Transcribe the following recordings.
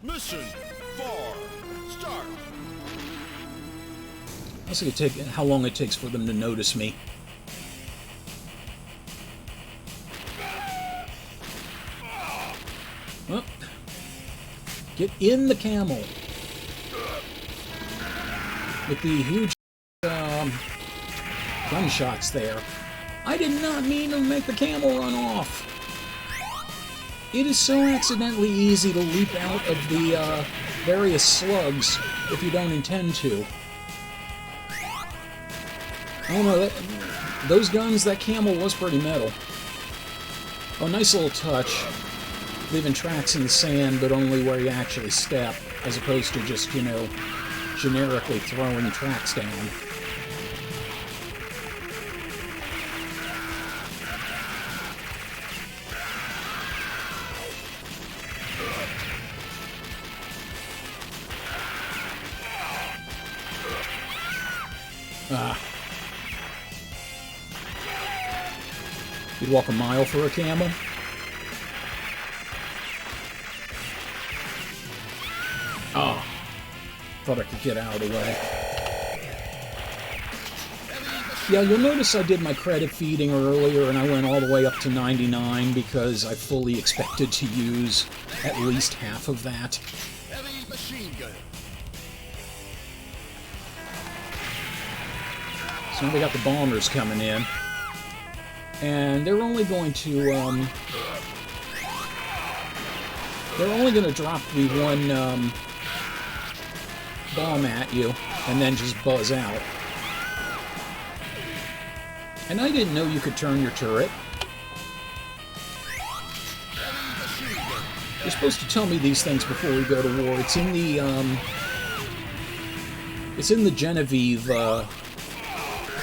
Mission 4, start. Let's see how long it takes for them to notice me. Oh. Get in the camel. With the huge gunshots there. I did not mean to make the camel run off. It is so accidentally easy to leap out of the various slugs if you don't intend to. I don't know, those guns, that camel was pretty metal. Oh, nice little touch. Leaving tracks in the sand, but only where you actually step, as opposed to just, you know, generically throwing tracks down. You'd walk a mile for a camel? Oh. Thought I could get out of the way. Yeah, you'll notice I did my credit feeding earlier and I went all the way up to 99 because I fully expected to use at least half of that. Heavy machine gun. So now we got the bombers coming in. And they're only going to, drop the one, bomb at you, and then just buzz out. And I didn't know you could turn your turret. You're supposed to tell me these things before we go to war. It's in the Genevieve,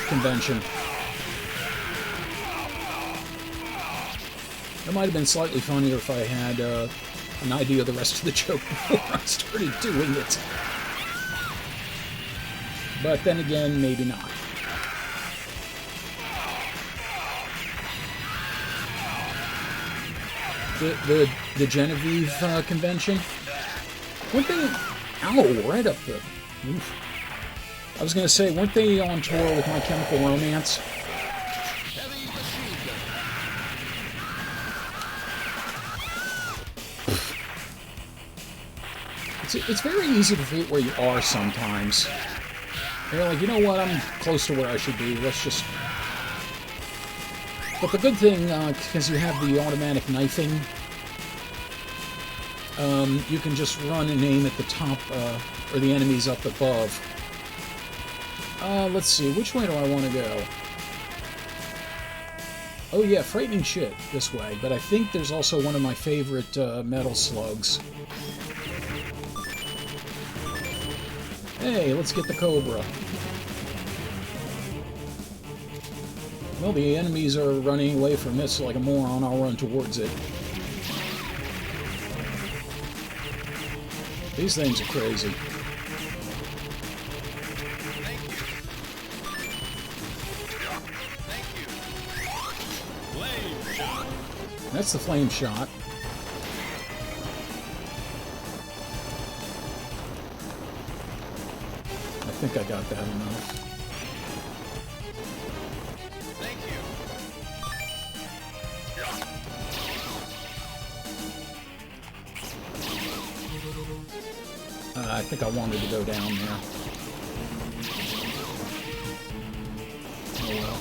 convention. It might have been slightly funnier if I had an idea of the rest of the joke before I started doing it. But then again, maybe not. The Genevieve convention? Weren't they... Ow, right up the... Oof. I was going to say, weren't they on tour with My Chemical Romance? It's very easy to forget where you are sometimes. You're like, you know what, I'm close to where I should be, let's just... But the good thing, because you have the automatic knifing, you can just run and aim at the top, or the enemies up above. Let's see, which way do I want to go? Oh yeah, frightening shit, this way, but I think there's also one of my favorite, metal slugs. Hey, let's get the Cobra. Well, the enemies are running away from this like a moron. I'll run towards it. These things are crazy. That's the flame shot. I think I got that enough. Thank you. I think I wanted to go down there. Oh well.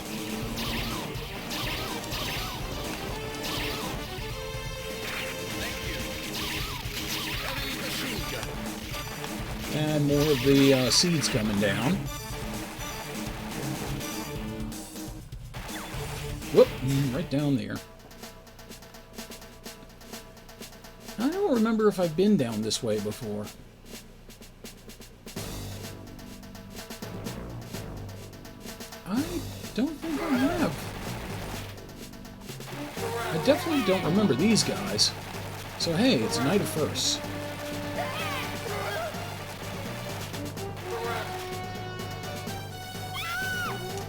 And more of the seeds coming down. Whoop, right down there. I don't remember if I've been down this way before. I don't think I have. I definitely don't remember these guys. So hey, it's a night of firsts.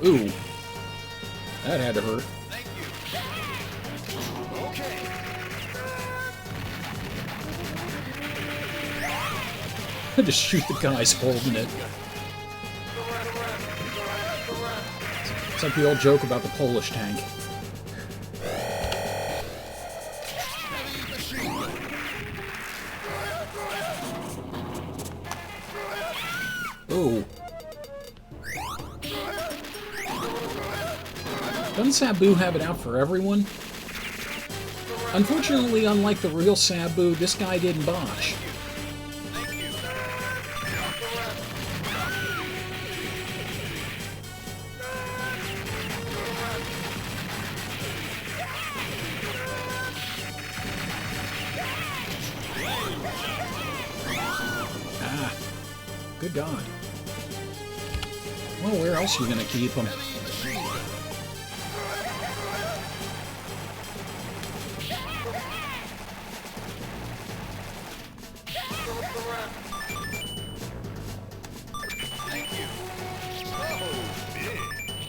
Ooh. That had to hurt. Thank you. Okay. Just shoot the guys holding it. It's like the old joke about the Polish tank. Oh. Doesn't Sabu have it out for everyone? Unfortunately, unlike the real Sabu, this guy didn't botch. Ah, good God. Well, where else are you going to keep him?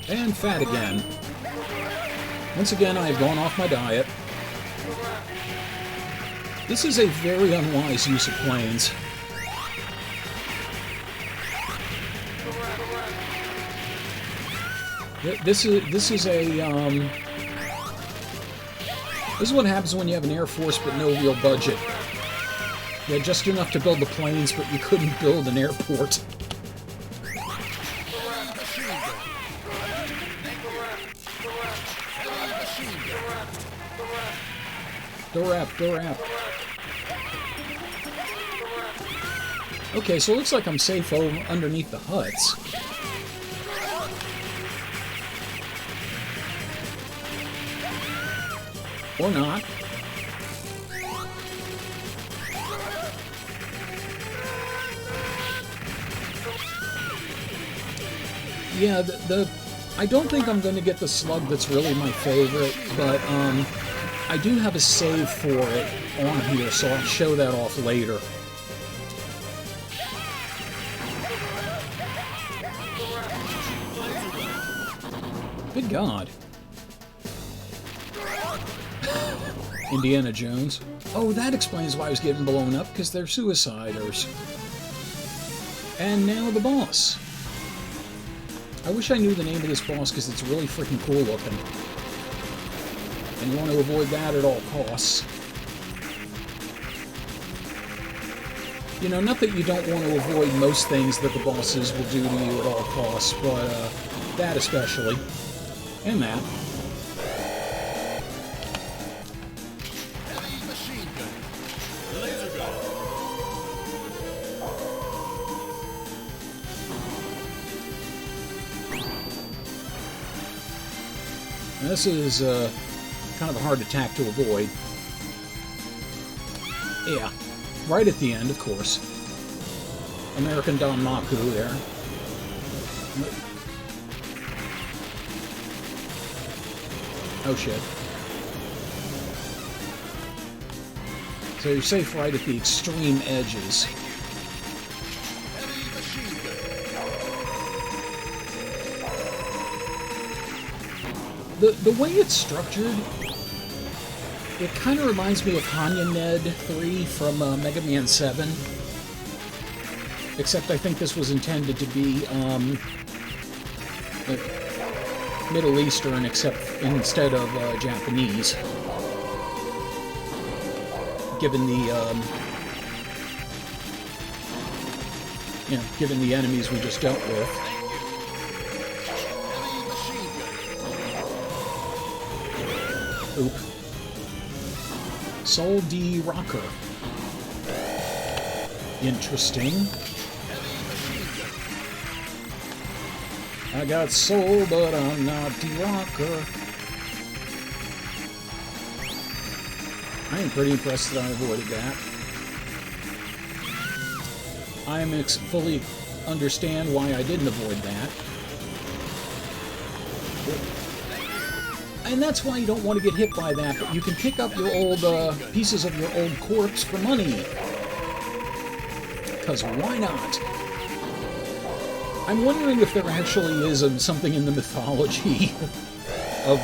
And fat again. Once again, I have gone off my diet. This is a very unwise use of planes. This is what happens when you have an Air Force but no real budget. You had just enough to build the planes, but you couldn't build an airport. Door. Okay, so it looks like I'm safe underneath the huts. Or not. Yeah, I don't think I'm going to get the Slug that's really my favorite, but I do have a save for it on here, so I'll show that off later. Good God. Indiana Jones. Oh, that explains why I was getting blown up, because they're suiciders. And now the boss. I wish I knew the name of this boss, because it's really freaking cool looking. And you want to avoid that at all costs. You know, not that you don't want to avoid most things that the bosses will do to you at all costs, but that especially. And that. Heavy machine gun. Laser gun. This is kind of a hard attack to avoid. Yeah, right at the end, of course. American Don Maku there. Oh shit. So you're safe right at the extreme edges. Heavy machine gun. The way it's structured, it kind of reminds me of Hanya Ned 3 from Mega Man 7. Except I think this was intended to be Middle Eastern, instead of Japanese. Given the given the enemies we just dealt with. Heavy machine gun. Oop. Soul D Rocker. Interesting. I got soul, but I'm not D Rocker. I am pretty impressed that I avoided that. I fully understand why I didn't avoid that. And that's why you don't want to get hit by that, but you can pick up your old pieces of your old corpse for money. Because why not? I'm wondering if there actually is something in the mythology of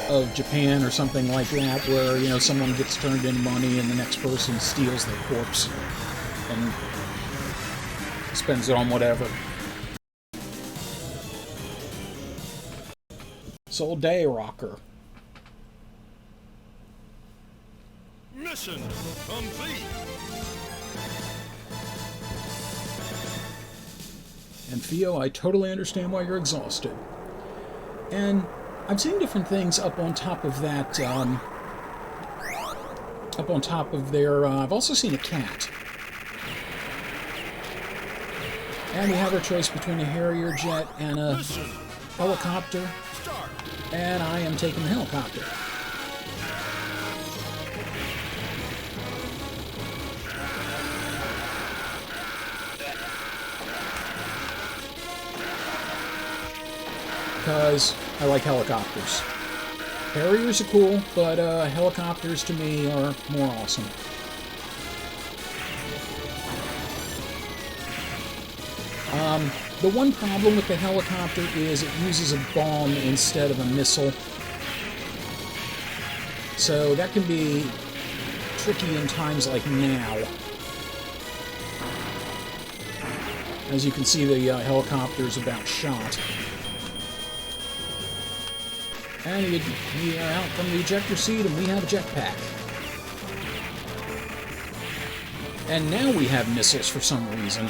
of Japan or something like that, where, you know, someone gets turned into money and the next person steals their corpse and spends it on whatever. Soul Day Rocker. Mission complete. And Theo, I totally understand why you're exhausted. And I've seen different things up on top of that, up on top of their, I've also seen a cat. And we have our choice between a Harrier jet and a helicopter. Start. And I am taking the helicopter. Because I like helicopters. Harriers are cool, but helicopters to me are more awesome. The one problem with the helicopter is it uses a bomb instead of a missile. So that can be tricky in times like now. As you can see, the helicopter's about shot. And he out from the ejector seat, and we have a jetpack. And now we have missiles for some reason.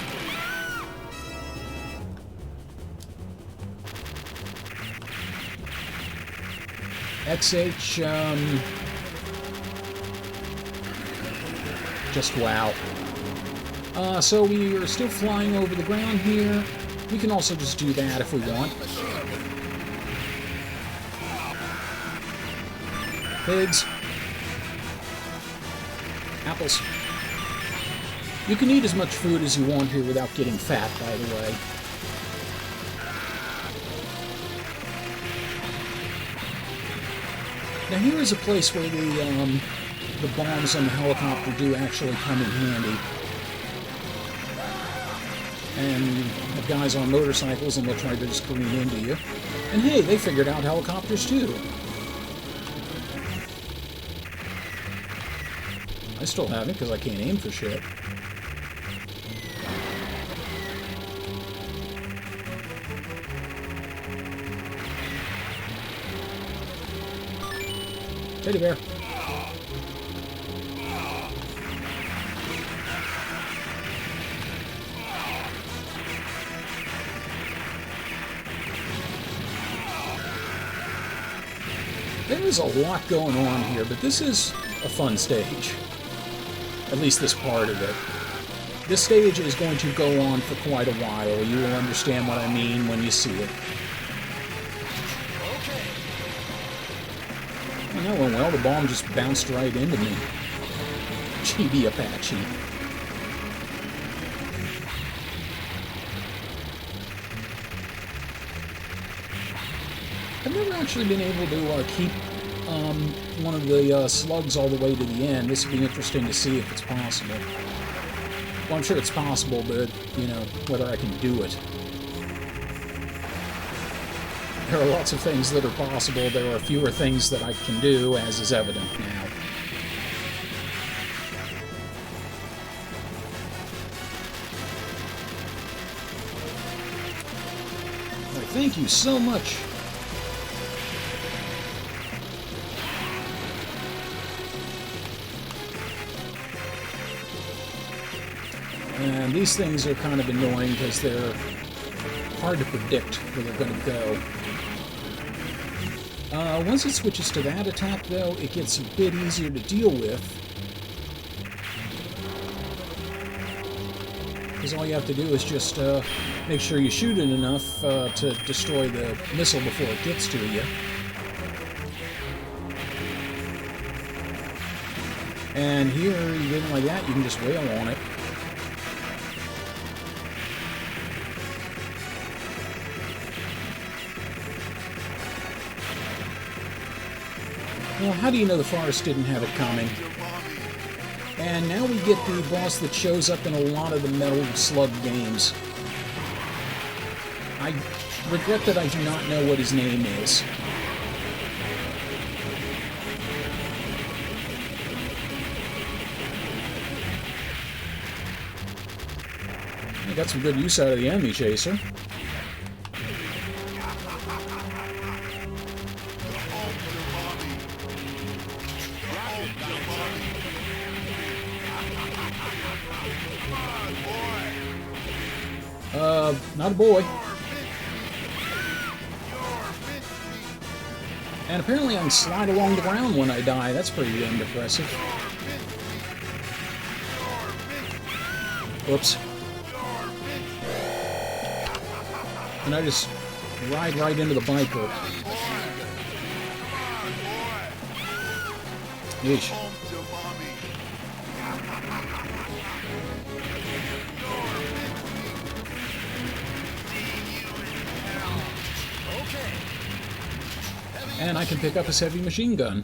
XH, just wow. So we are still flying over the ground here. We can also just do that if we want. Pigs. Apples. You can eat as much food as you want here without getting fat, by the way. Now here is a place where the bombs on the helicopter do actually come in handy. And the guys on motorcycles, and they'll try to just careen into you. And hey, they figured out helicopters too. I still haven't, because I can't aim for shit. Teddy bear. There is a lot going on here, but this is a fun stage. At least this part of it. This stage is going to go on for quite a while. You will understand what I mean when you see it. Okay. Oh, that went well. The bomb just bounced right into me. GB Apache. I've never actually been able to keep one of the slugs all the way to the end. This would be interesting to see if it's possible. Well, I'm sure it's possible, but, you know, whether I can do it. There are lots of things that are possible. There are fewer things that I can do, as is evident now. Well, thank you so much. And these things are kind of annoying because they're hard to predict where they're going to go. Once it switches to that attack, though, it gets a bit easier to deal with. Because all you have to do is just make sure you shoot it enough to destroy the missile before it gets to you. And here, you get it like that, you can just wail on it. Well, how do you know the forest didn't have it coming? And now we get the boss that shows up in a lot of the Metal Slug games. I regret that I do not know what his name is. I got some good use out of the enemy chaser. Not a boy. And apparently I can slide along the ground when I die. That's pretty impressive. Whoops. And I just ride right into the biker. Yeesh. And I can pick up his heavy machine gun.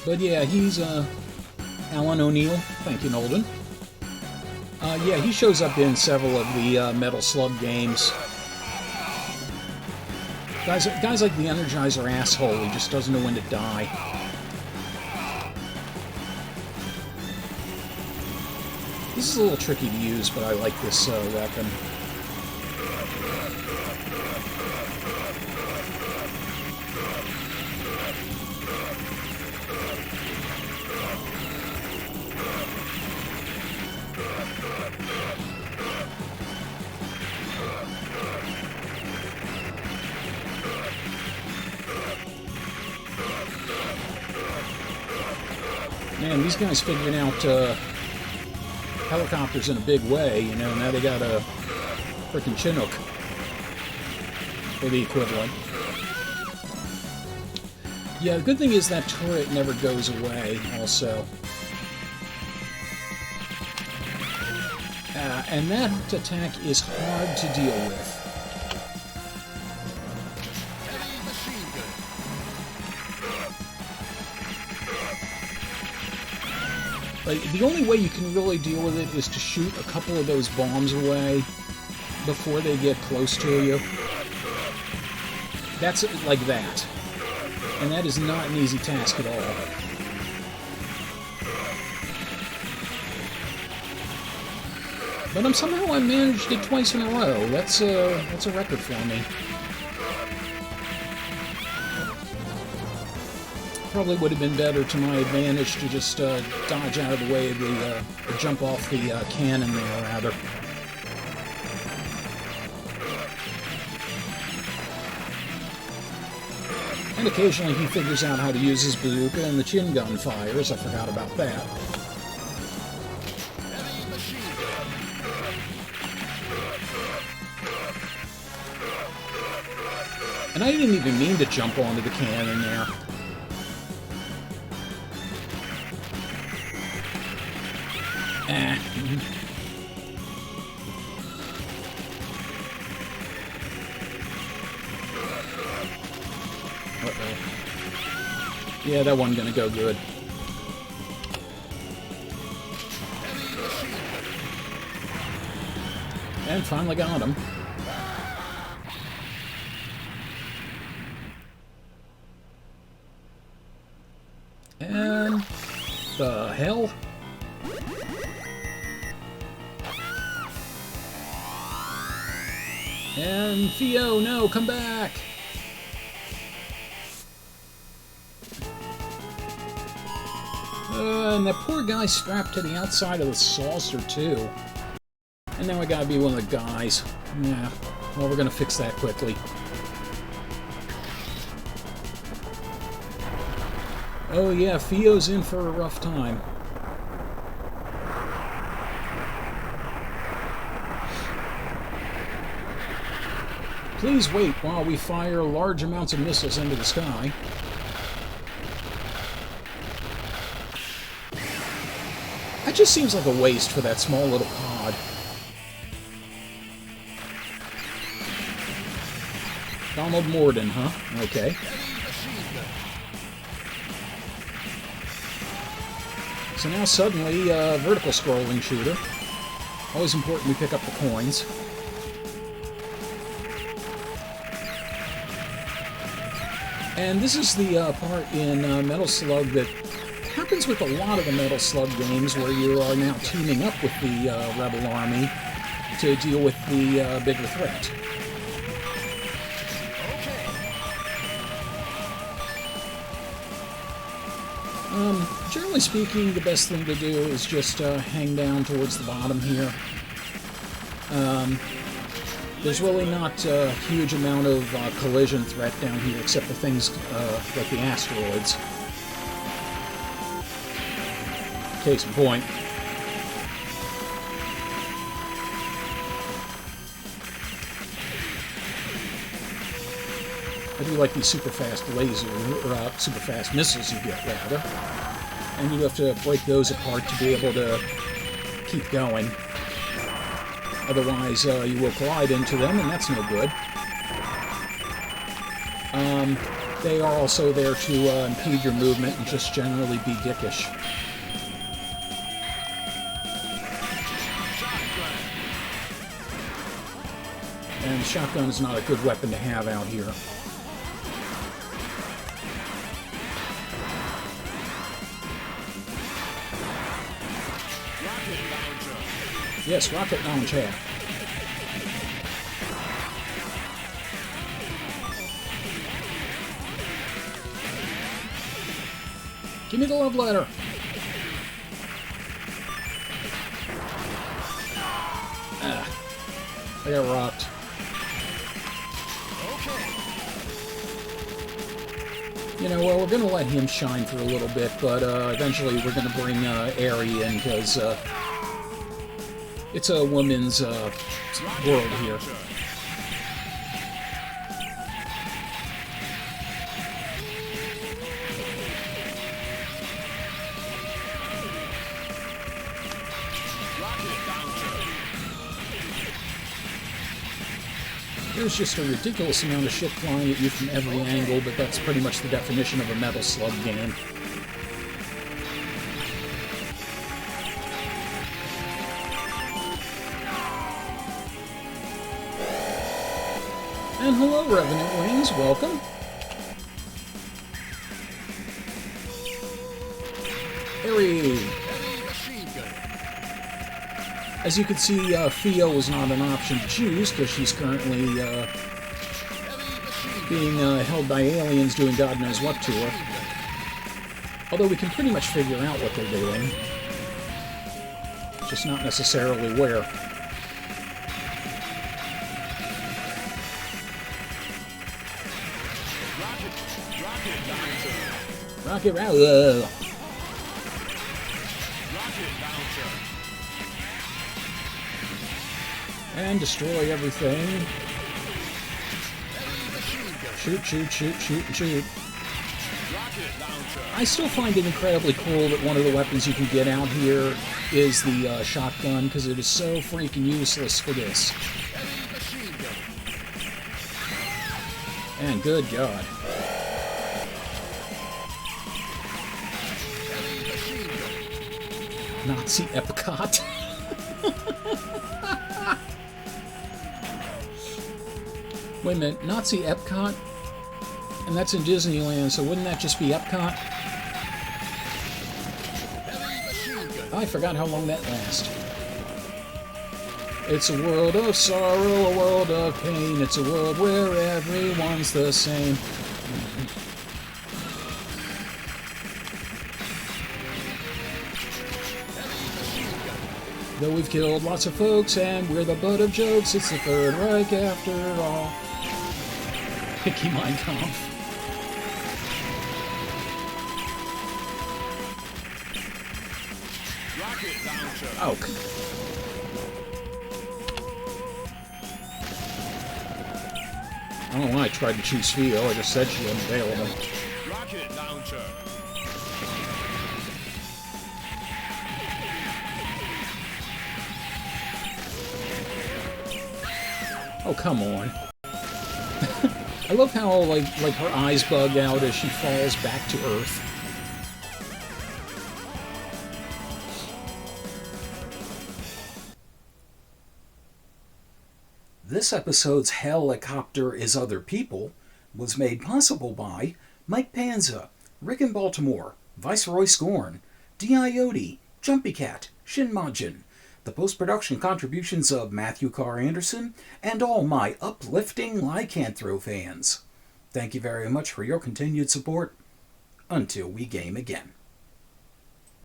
But yeah, he's Alan O'Neill. Thank you, Nolden. Yeah, he shows up in several of the Metal Slug games. Guys like the Energizer asshole, he just doesn't know when to die. This is a little tricky to use, but I like this weapon. Man, these guys figured out helicopters in a big way, you know, now they got a frickin' Chinook, or the equivalent. Yeah, the good thing is that turret never goes away, also. And that attack is hard to deal with. Like, the only way you can really deal with it is to shoot a couple of those bombs away before they get close to you. That's like that. And that is not an easy task at all. But somehow I managed it twice in a row. That's a record for me. Probably would have been better to my advantage to just dodge out of the way of the, or jump off the cannon there, rather. And occasionally he figures out how to use his bazooka and the chin gun fires. I forgot about that. And I didn't even mean to jump onto the cannon there. Uh-oh. Yeah, that wasn't gonna go good. And finally got him. And the hell? And Theo, no, come back! And that poor guy strapped to the outside of the saucer, too. And now I gotta be one of the guys. Yeah, well, we're gonna fix that quickly. Oh yeah, Theo's in for a rough time. Please wait while we fire large amounts of missiles into the sky. That just seems like a waste for that small little pod. Donald Morden, huh? Okay. So now suddenly, vertical scrolling shooter. Always important we pick up the coins. And this is the part in Metal Slug that happens with a lot of the Metal Slug games where you are now teaming up with the Rebel Army to deal with the bigger threat. Generally speaking, the best thing to do is just hang down towards the bottom here. There's really not a huge amount of collision threat down here, except for things like the asteroids. Case in point. I do like these super fast super fast missiles you get, rather. And you have to break those apart to be able to keep going. Otherwise, you will collide into them, and that's no good. They are also there to impede your movement and just generally be dickish. And the shotgun is not a good weapon to have out here. Yes, rocket launcher. Give me the love letter. I got rocked. You know, well, we're going to let him shine for a little bit, but eventually we're going to bring Aerie in, because it's a woman's world here. There's just a ridiculous amount of shit flying at you from every angle, but that's pretty much the definition of a Metal Slug game. And hello, Revenant Wings, welcome. Aerie. As you can see, Theo is not an option to choose because she's currently being held by aliens doing God knows what to her. Although we can pretty much figure out what they're doing. Just not necessarily where. Rocket Round. And destroy everything. Shoot, shoot, shoot, shoot, and shoot. I still find it incredibly cool that one of the weapons you can get out here is the shotgun, because it is so freaking useless for this. And good God. Nazi Epcot. Wait a minute, Nazi Epcot? And that's in Disneyland, so wouldn't that just be Epcot? Oh, I forgot how long that lasts. It's a world of sorrow, a world of pain. It's a world where everyone's the same. Though we've killed lots of folks and we're the butt of jokes, it's the Third Reich after all. Picky Mein Kampf. Oh. I don't know why I tried to choose Theo, I just said she wasn't available. Rocket launcher. Oh, come on. I love how, like her eyes bug out as she falls back to Earth. This episode's Helicopter is Other People was made possible by Mike Panza, Rick in Baltimore, Viceroy Scorn, Diode, Jumpy Cat, Shinmajin, the post-production contributions of Matthew Carr Anderson, and all my uplifting Lycanthro fans. Thank you very much for your continued support. Until we game again.